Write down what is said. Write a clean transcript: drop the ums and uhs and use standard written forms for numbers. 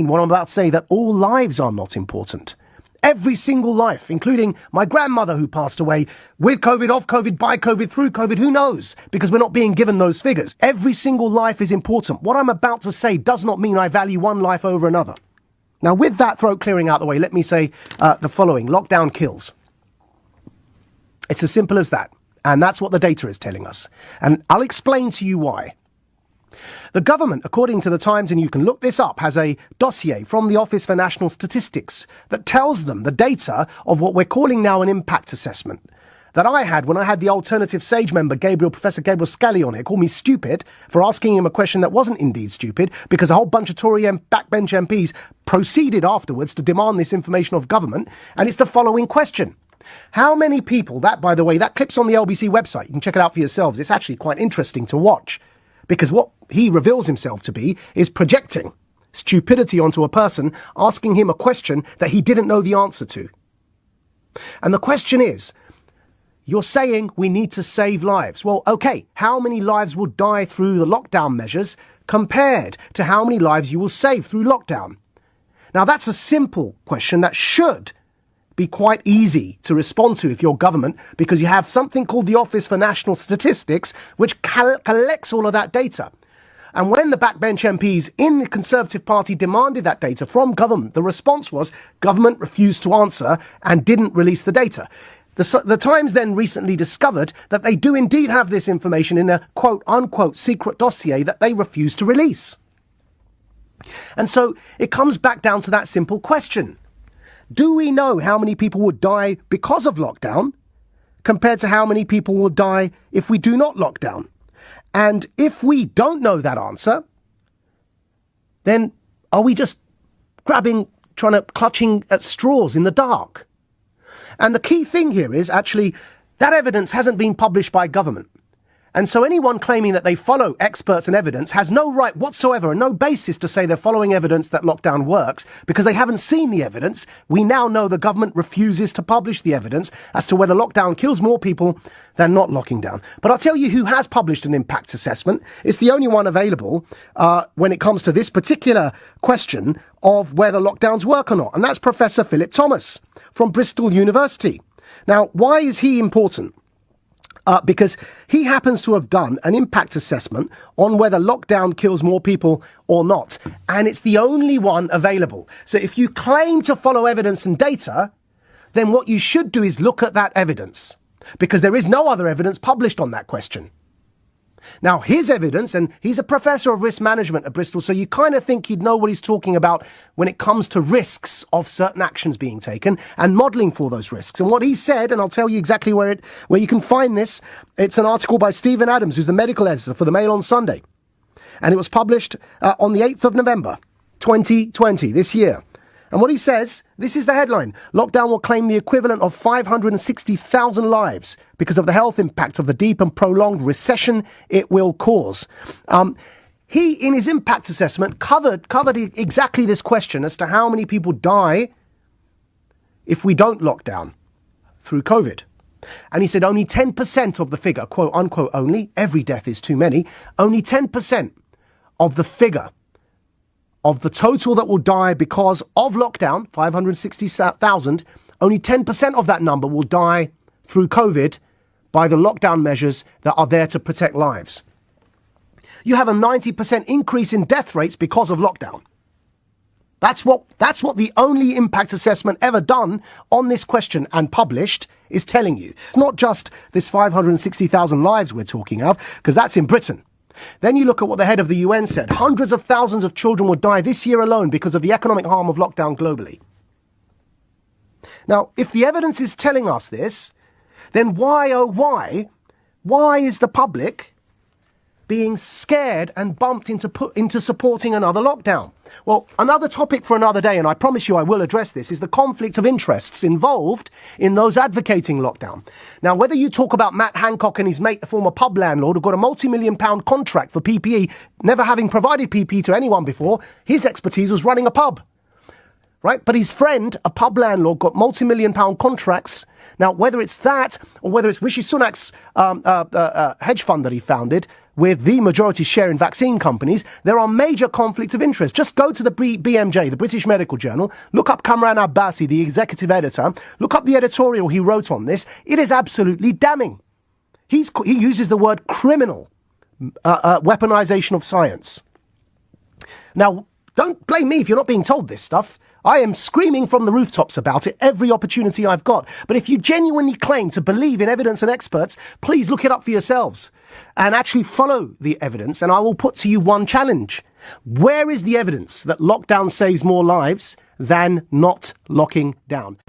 what I'm about to say, that all lives are not important. Every single life, including my grandmother who passed away with COVID, off COVID, by COVID, through COVID, who knows? Because we're not being given those figures. Every single life is important. What I'm about to say does not mean I value one life over another. Now, with that throat clearing out the way, let me say the following. Lockdown kills. It's as simple as that. And that's what the data is telling us. And I'll explain to you why. The government, according to the Times, and you can look this up, has a dossier from the Office for National Statistics that tells them the data of what we're calling now an impact assessment that I had when I had the Alternative Sage member, Professor Gabriel Scally, on here, called me stupid for asking him a question that wasn't indeed stupid, because a whole bunch of Tory backbench MPs proceeded afterwards to demand this information of government. And it's the following question. How many people, that, by the way, that clip's on the LBC website. You can check it out for yourselves. It's actually quite interesting to watch. Because what he reveals himself to be is projecting stupidity onto a person, asking him a question that he didn't know the answer to. And the question is, you're saying we need to save lives. Well, okay, how many lives will die through the lockdown measures compared to how many lives you will save through lockdown? Now, that's a simple question that should be quite easy to respond to if you're government, because you have something called the Office for National Statistics, which collects all of that data. And when the backbench MPs in the Conservative Party demanded that data from government, the response was government refused to answer and didn't release the data. The Times then recently discovered that they do indeed have this information in a quote-unquote secret dossier that they refuse to release. And so it comes back down to that simple question. Do we know how many people would die because of lockdown compared to how many people will die if we do not lock down? And if we don't know that answer, then are we just clutching at straws in the dark? And the key thing here is actually that evidence hasn't been published by government. And so anyone claiming that they follow experts and evidence has no right whatsoever and no basis to say they're following evidence that lockdown works, because they haven't seen the evidence. We now know the government refuses to publish the evidence as to whether lockdown kills more people than not locking down. But I'll tell you who has published an impact assessment. It's the only one available when it comes to this particular question of whether lockdowns work or not. And that's Professor Philip Thomas from Bristol University. Now, why is he important? Because he happens to have done an impact assessment on whether lockdown kills more people or not. And it's the only one available. So if you claim to follow evidence and data, then what you should do is look at that evidence, because there is no other evidence published on that question. Now, his evidence, and he's a professor of risk management at Bristol, so you kind of think he'd know what he's talking about when it comes to risks of certain actions being taken and modelling for those risks. And what he said, and I'll tell you exactly where you can find this, it's an article by Stephen Adams, who's the medical editor for the Mail on Sunday. And it was published on the 8th of November, 2020, this year. And what he says, this is the headline: lockdown will claim the equivalent of 560,000 lives because of the health impact of the deep and prolonged recession it will cause. He, in his impact assessment, covered exactly this question as to how many people die if we don't lock down through COVID. And he said only 10% of the figure, quote unquote only, every death is too many, only 10% of the figure of the total that will die because of lockdown, 560,000, only 10% of that number will die through COVID by the lockdown measures that are there to protect lives. You have a 90% increase in death rates because of lockdown. That's what the only impact assessment ever done on this question and published is telling you. It's not just this 560,000 lives we're talking of, because that's in Britain. Then you look at what the head of the UN said. Hundreds of thousands of children will die this year alone because of the economic harm of lockdown globally. Now, if the evidence is telling us this, then why is the public being scared and bumped into supporting another lockdown? Well, another topic for another day, and I promise you I will address this, is the conflict of interests involved in those advocating lockdown. Now, whether you talk about Matt Hancock and his mate, the former pub landlord, who got a multi-million-pound contract for PPE, never having provided PPE to anyone before, his expertise was running a pub, right? But his friend, a pub landlord, got multi-million-pound contracts Now, whether it's that or whether it's Rishi Sunak's hedge fund that he founded with the majority share in vaccine companies, there are major conflicts of interest. Just go to the BMJ, the British Medical Journal, look up Kamran Abbasi, the executive editor, look up the editorial he wrote on this. It is absolutely damning. He uses the word criminal weaponization of science. Now, don't blame me if you're not being told this stuff. I am screaming from the rooftops about it every opportunity I've got. But if you genuinely claim to believe in evidence and experts, please look it up for yourselves and actually follow the evidence. And I will put to you one challenge. Where is the evidence that lockdown saves more lives than not locking down?